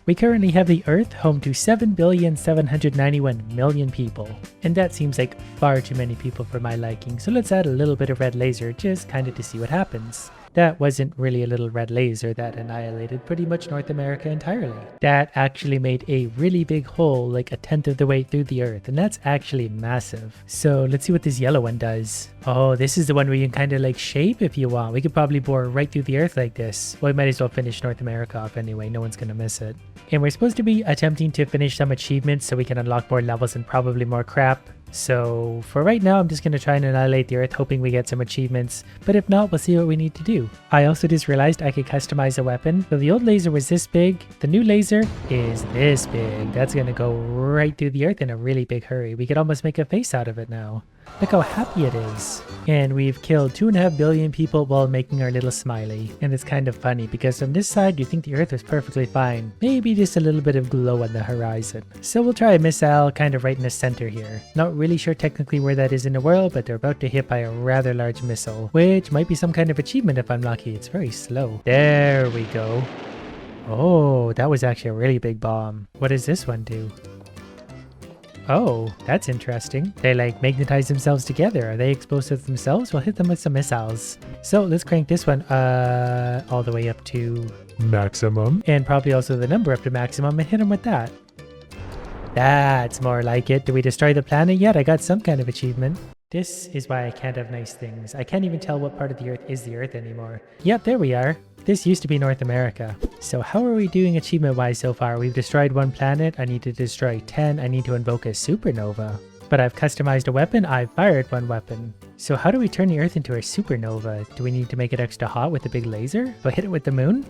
We currently have the Earth home to 7,791,000,000 people, and that seems like far too many people for my liking, so let's add a little bit of red laser just kinda to see what happens. That wasn't really a little red laser that annihilated pretty much North America entirely. That actually made a really big hole, like a tenth of the way through the Earth, and that's actually massive. So let's see what this yellow one does. Oh, this is the one where you can kind of like shape if you want. We could probably bore right through the Earth like this. Well, we might as well finish North America off anyway, no one's gonna miss it. And we're supposed to be attempting to finish some achievements so we can unlock more levels and probably more crap. So for right now, I'm just going to try and annihilate the Earth, hoping we get some achievements, but if not, we'll see what we need to do. I also just realized I could customize a weapon. So the old laser was this big, the new laser is this big. That's going to go right through the Earth in a really big hurry. We could almost make a face out of it now. Look how happy it is. And we've killed 2.5 billion people while making our little smiley. And it's kind of funny because from this side you think the Earth was perfectly fine. Maybe just a little bit of glow on the horizon. So we'll try a missile kind of right in the center here. Not really sure technically where that is in the world, but they're about to hit by a rather large missile, which might be some kind of achievement if I'm lucky. It's very slow. There we go. Oh, that was actually a really big bomb. What does this one do? Oh, that's interesting. They like magnetize themselves together. Are they explosive themselves? We'll hit them with some missiles. So let's crank this one all the way up to maximum. And probably also the number up to maximum and hit them with that. That's more like it. Did we destroy the planet yet? I got some kind of achievement. This is why I can't have nice things. I can't even tell what part of the Earth is the Earth anymore. Yep, there we are. This used to be North America. So how are we doing achievement-wise so far? We've destroyed one planet. I need to destroy 10. I need to invoke a supernova. But I've customized a weapon. I've fired one weapon. So how do we turn the Earth into a supernova? Do we need to make it extra hot with a big laser? Do I hit it with the moon?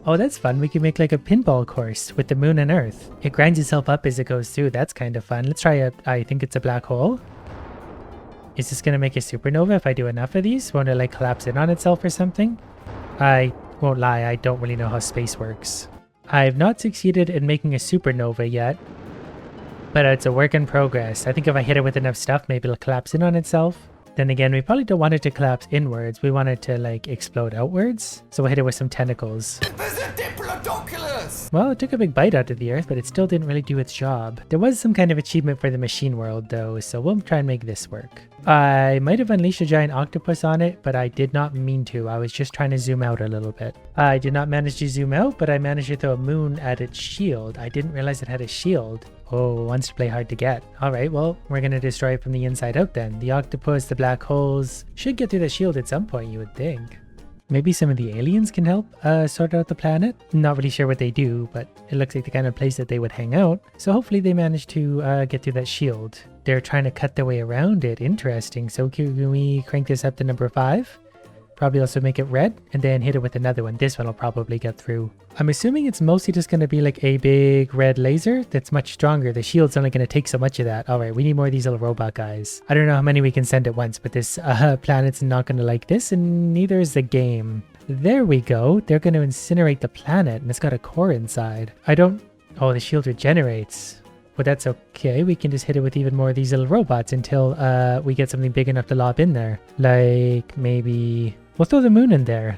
Oh, that's fun. We can make like a pinball course with the moon and Earth. It grinds itself up as it goes through. That's kind of fun. Let's try it. I think it's a black hole. Is this going to make a supernova if I do enough of these? Won't it like collapse in on itself or something? I won't lie, I don't really know how space works. I've not succeeded in making a supernova yet, but it's a work in progress. I think if I hit it with enough stuff, maybe it'll collapse in on itself. Then again, we probably don't want it to collapse inwards. We want it to like explode outwards. So we'll hit it with some tentacles. There's a Diplodocus! Well, it took a big bite out of the Earth, but it still didn't really do its job. There was some kind of achievement for the machine world though, so we'll try and make this work. I might have unleashed a giant octopus on it, but I did not mean to. I was just trying to zoom out a little bit. I did not manage to zoom out, but I managed to throw a moon at its shield. I didn't realize it had a shield. Oh, wants to play hard to get. Alright, well, we're gonna destroy it from the inside out then. The octopus, the black holes, should get through the shield at some point, you would think. Maybe some of the aliens can help sort out the planet? Not really sure what they do, but it looks like the kind of place that they would hang out. So hopefully they manage to get through that shield. They're trying to cut their way around it. Interesting. So can we crank this up to number 5? Probably also make it red and then hit it with another one. This one will probably get through. I'm assuming it's mostly just going to be like a big red laser that's much stronger. The shield's only going to take so much of that. All right, we need more of these little robot guys. I don't know how many we can send at once, but this planet's not going to like this, and neither is the game. There we go. They're going to incinerate the planet, and it's got a core inside. Oh, the shield regenerates. But that's okay. We can just hit it with even more of these little robots until we get something big enough to lob in there. Like maybe... We'll throw the moon in there.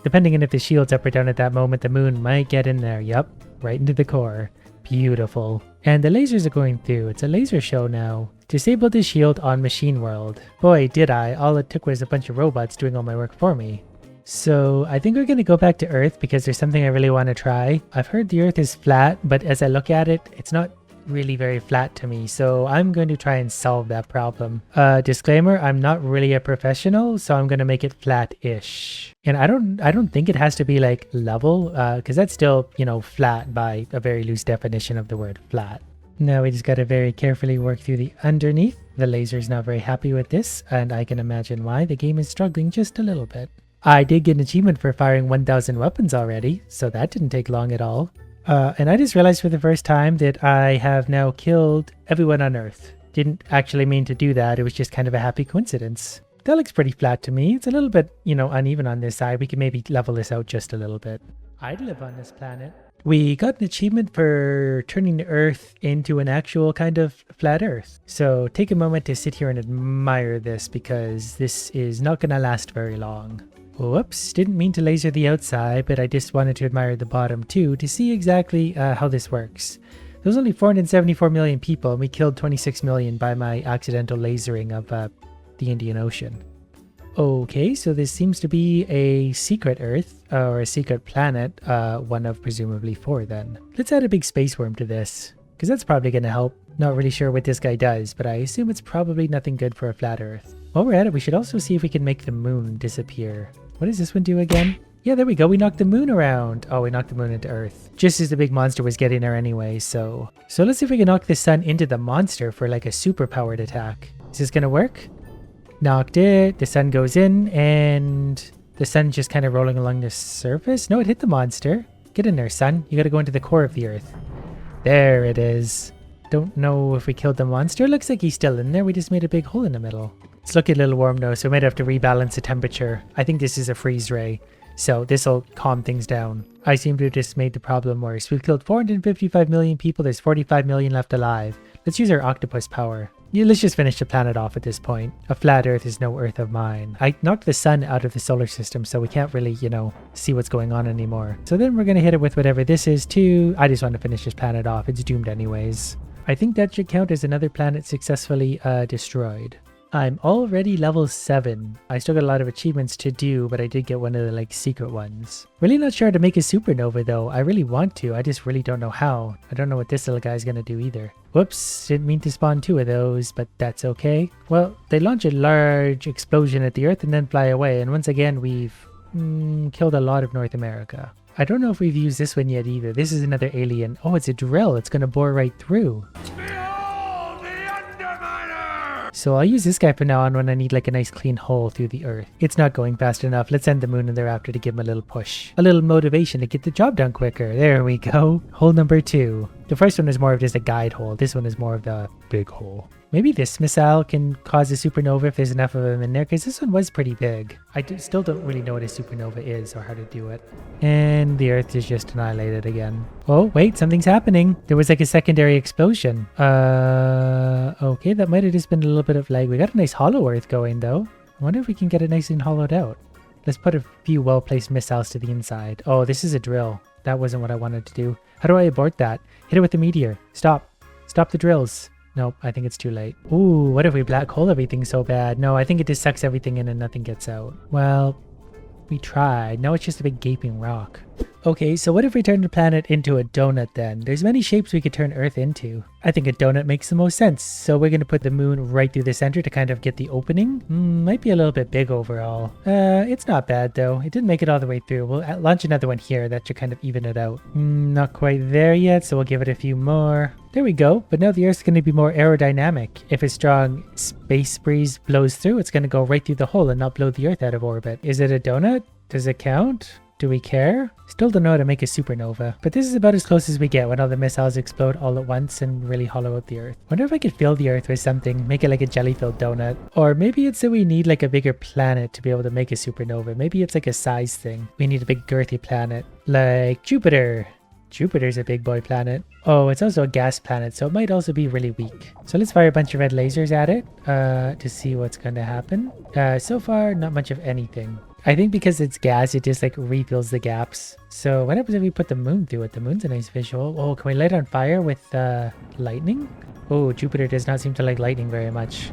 Depending on if the shield's up or down at that moment, the moon might get in there. Yup, right into the core. Beautiful. And the lasers are going through. It's a laser show now. Disable the shield on Machine World. Boy, did I. All it took was a bunch of robots doing all my work for me. So I think we're going to go back to Earth because there's something I really want to try. I've heard the Earth is flat, but as I look at it, it's not really very flat to me, so I'm going to try and solve that problem. Disclaimer, I'm not really a professional, so I'm going to make it flat-ish. And I don't think it has to be like level, because that's still, you know, flat by a very loose definition of the word flat. Now we just got to very carefully work through the underneath. The laser's not very happy with this, and I can imagine why. The game is struggling just a little bit. I did get an achievement for firing 1,000 weapons already, so that didn't take long at all. And I just realized for the first time that I have now killed everyone on Earth. Didn't actually mean to do that, it was just kind of a happy coincidence. That looks pretty flat to me. It's a little bit, you know, uneven on this side. We can maybe level this out just a little bit. I'd live on this planet. We got an achievement for turning the Earth into an actual kind of flat Earth. So take a moment to sit here and admire this because this is not going to last very long. Whoops, didn't mean to laser the outside, but I just wanted to admire the bottom too to see exactly how this works. There's only 474 million people and we killed 26 million by my accidental lasering of the Indian Ocean. Okay, so this seems to be a secret Earth, or a secret planet, one of presumably 4 then. Let's add a big space worm to this, because that's probably going to help. Not really sure what this guy does, but I assume it's probably nothing good for a flat Earth. While we're at it, we should also see if we can make the moon disappear. What does this one do again? Yeah, there we go. We knocked the moon around. Oh, we knocked the moon into Earth. Just as the big monster was getting there anyway, so let's see if we can knock the sun into the monster for like a super powered attack. Is this gonna work? Knocked it. The sun goes in and the sun's just kind of rolling along the surface. No, it hit the monster. Get in there, sun. You gotta go into the core of the Earth. There it is. Don't know if we killed the monster. Looks like he's still in there. We just made a big hole in the middle. It's looking a little warm though, so we might have to rebalance the temperature. I think this is a freeze ray, so this will calm things down. I seem to have just made the problem worse. We've killed 455 million people. There's 45 million left alive. Let's use our octopus power. Yeah, let's just finish the planet off at this point. A flat Earth is no Earth of mine. I knocked the sun out of the solar system, so we can't really, see what's going on anymore. So then we're going to hit it with whatever this is too. I just want to finish this planet off. It's doomed anyways. I think that should count as another planet successfully destroyed. I'm already level 7. I still got a lot of achievements to do, but I did get one of the secret ones. Really not sure how to make a supernova though. I really want to, I just really don't know how. I don't know what this little guy's gonna do either. Whoops, didn't mean to spawn 2 of those, but that's okay. Well, they launch a large explosion at the Earth and then fly away, and once again we've killed a lot of North America. I don't know if we've used this one yet either. This is another alien. Oh, it's a drill. It's gonna bore right through. So I'll use this guy from now on when I need a nice clean hole through the Earth. It's not going fast enough. Let's send the moon in there after to give him a little push. A little motivation to get the job done quicker. There we go. Hole number 2. The first one is more of just a guide hole. This one is more of the big hole. Maybe this missile can cause a supernova if there's enough of them in there, because this one was pretty big. I still don't really know what a supernova is or how to do it. And the Earth is just annihilated again. Oh, wait, something's happening. There was a secondary explosion. Okay, that might have just been a little bit of lag. We got a nice hollow Earth going though. I wonder if we can get it nice and hollowed out. Let's put a few well-placed missiles to the inside. Oh, this is a drill. That wasn't what I wanted to do. How do I abort that? Hit it with the meteor. Stop. Stop the drills. Nope, I think it's too late. Ooh, what if we black hole everything so bad? No, I think it just sucks everything in and nothing gets out. Well, we tried. Now it's just a big gaping rock. Okay, so what if we turn the planet into a donut then? There's many shapes we could turn Earth into. I think a donut makes the most sense. So we're going to put the moon right through the center to kind of get the opening. Might be a little bit big overall. It's not bad though. It didn't make it all the way through. We'll launch another one here. That should kind of even it out. Not quite there yet, so we'll give it a few more. There we go. But now the Earth's going to be more aerodynamic. If a strong space breeze blows through, it's going to go right through the hole and not blow the Earth out of orbit. Is it a donut? Does it count? Do we care? Still don't know how to make a supernova, but this is about as close as we get when all the missiles explode all at once and really hollow out the Earth. Wonder if I could fill the Earth with something, make it like a jelly-filled donut. Or maybe it's that we need a bigger planet to be able to make a supernova. Maybe it's a size thing. We need a big girthy planet, like Jupiter. Jupiter's a big boy planet. Oh, it's also a gas planet, so it might also be really weak. So let's fire a bunch of red lasers at it to see what's going to happen. So far, not much of anything. I think because it's gas, it just refills the gaps. So what happens if we put the moon through it? The moon's a nice visual. Oh, can we light it on fire with lightning? Oh, Jupiter does not seem to like lightning very much.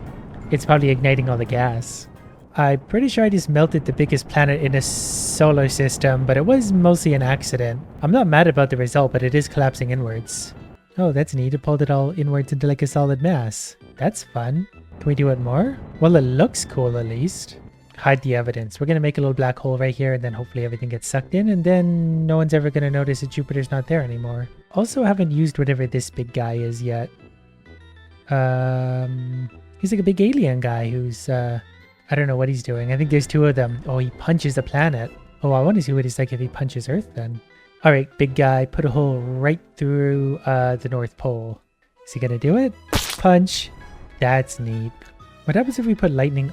It's probably igniting all the gas. I'm pretty sure I just melted the biggest planet in a solar system, but it was mostly an accident. I'm not mad about the result, but it is collapsing inwards. Oh, that's neat. It pulled it all inwards into a solid mass. That's fun. Can we do it more? Well, it looks cool at least. Hide the evidence. We're going to make a little black hole right here, and then hopefully everything gets sucked in, and then no one's ever going to notice that Jupiter's not there anymore. Also, haven't used whatever this big guy is yet. He's like a big alien guy who's, I don't know what he's doing. I think there's 2 of them. Oh, he punches the planet. Oh, I want to see what he's like if he punches Earth then. All right, big guy, put a hole right through the North Pole. Is he going to do it? Punch. That's neat. What happens if we put lightning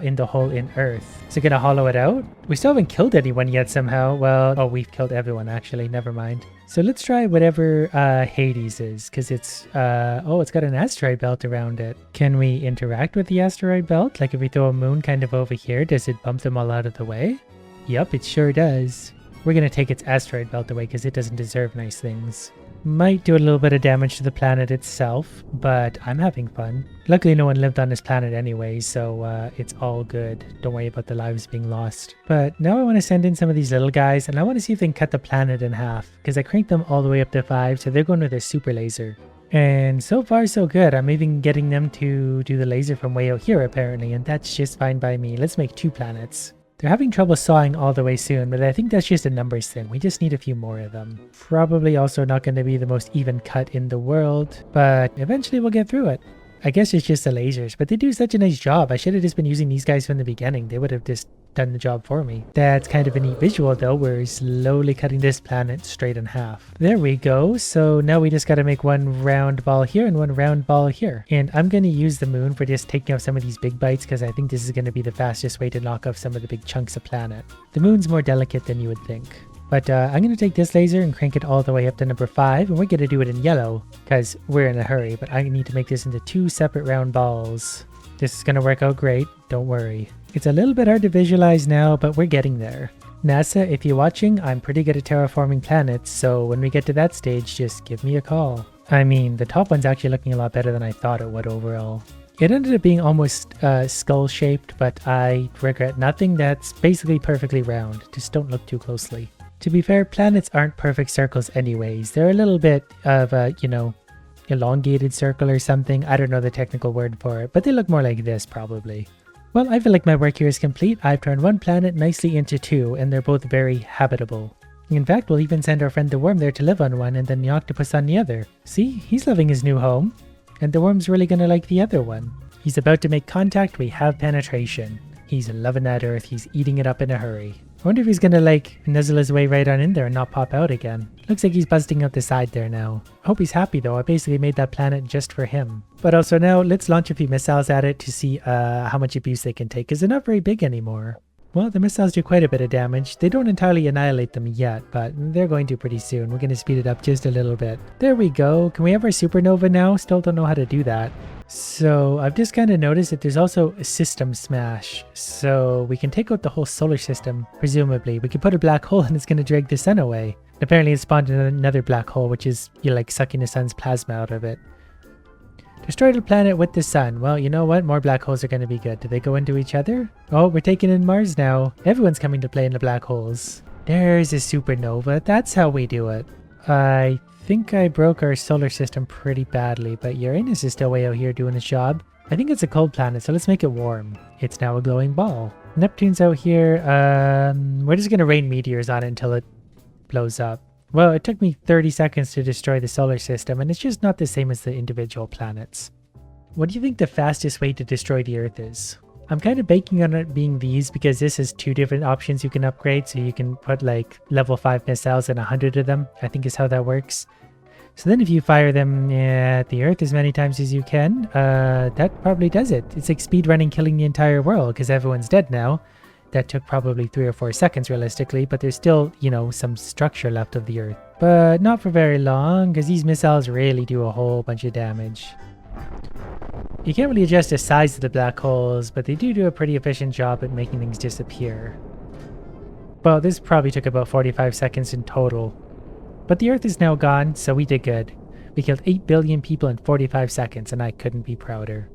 in the hole in Earth? Is it gonna hollow it out? We still haven't killed anyone yet somehow. Well, oh, we've killed everyone actually, never mind. So let's try whatever Hades is, because it's oh, it's got an asteroid belt around it. Can we interact with the asteroid belt? Like if we throw a moon kind of over here, does it bump them all out of the way? Yup, it sure does. We're gonna take its asteroid belt away because it doesn't deserve nice things. Might do a little bit of damage to the planet itself, but I'm having fun. Luckily no one lived on this planet anyway, so it's all good. Don't worry about the lives being lost. But now I want to send in some of these little guys, and I want to see if they can cut the planet in half, because I cranked them all the way up to 5, so they're going with a super laser. And so far so good. I'm even getting them to do the laser from way out here apparently, and that's just fine by me. Let's make 2 planets. They're having trouble sawing all the way soon, but I think that's just a numbers thing. We just need a few more of them. Probably also not going to be the most even cut in the world, but eventually we'll get through it. I guess it's just the lasers, but they do such a nice job. I should have just been using these guys from the beginning. They would have just done the job for me. That's kind of a neat visual though. We're slowly cutting this planet straight in half. There we go. So now we just got to make one round ball here and one round ball here. And I'm going to use the moon for just taking off some of these big bites because I think this is going to be the fastest way to knock off some of the big chunks of planet. The moon's more delicate than you would think. But I'm going to take this laser and crank it all the way up to number 5, and we're going to do it in yellow because we're in a hurry, but I need to make this into 2 separate round balls. This is going to work out great, don't worry. It's a little bit hard to visualize now, but we're getting there. NASA, if you're watching, I'm pretty good at terraforming planets, so when we get to that stage, just give me a call. I mean, the top one's actually looking a lot better than I thought it would overall. It ended up being almost skull-shaped, but I regret nothing. That's basically perfectly round. Just don't look too closely. To be fair, planets aren't perfect circles anyways. They're a little bit of a, elongated circle or something. I don't know the technical word for it, but they look more like this probably. Well, I feel like my work here is complete. I've turned one planet nicely into 2, and they're both very habitable. In fact, we'll even send our friend the worm there to live on one and then the octopus on the other. See, he's loving his new home. And the worm's really gonna like the other one. He's about to make contact, we have penetration. He's loving that Earth, he's eating it up in a hurry. I wonder if he's gonna nuzzle his way right on in there and not pop out again. Looks like he's busting out the side there now. I hope he's happy though, I basically made that planet just for him. But also now, let's launch a few missiles at it to see how much abuse they can take, because they're not very big anymore. Well, the missiles do quite a bit of damage. They don't entirely annihilate them yet, but they're going to pretty soon. We're going to speed it up just a little bit. There we go. Can we have our supernova now? Still don't know how to do that. So I've just kind of noticed that there's also a system smash. So we can take out the whole solar system, presumably. We can put a black hole and it's going to drag the sun away. Apparently it spawned another black hole, which is sucking the sun's plasma out of it. Destroy the planet with the sun. Well, you know what? More black holes are going to be good. Do they go into each other? Oh, we're taking in Mars now. Everyone's coming to play in the black holes. There's a supernova. That's how we do it. I think I broke our solar system pretty badly, but Uranus is still way out here doing its job. I think it's a cold planet, so let's make it warm. It's now a glowing ball. Neptune's out here. We're just going to rain meteors on it until it blows up. Well, it took me 30 seconds to destroy the solar system, and it's just not the same as the individual planets. What do you think the fastest way to destroy the Earth is? I'm kind of banking on it being these because this is 2 different options you can upgrade, so you can put level 5 missiles and 100 of them, I think is how that works. So then if you fire them at the Earth as many times as you can, that probably does it. It's like speedrunning killing the entire world because everyone's dead now. That took probably 3 or 4 seconds realistically, but there's still, some structure left of the Earth. But not for very long, because these missiles really do a whole bunch of damage. You can't really adjust the size of the black holes, but they do a pretty efficient job at making things disappear. Well, this probably took about 45 seconds in total. But the Earth is now gone, so we did good. We killed 8 billion people in 45 seconds, and I couldn't be prouder.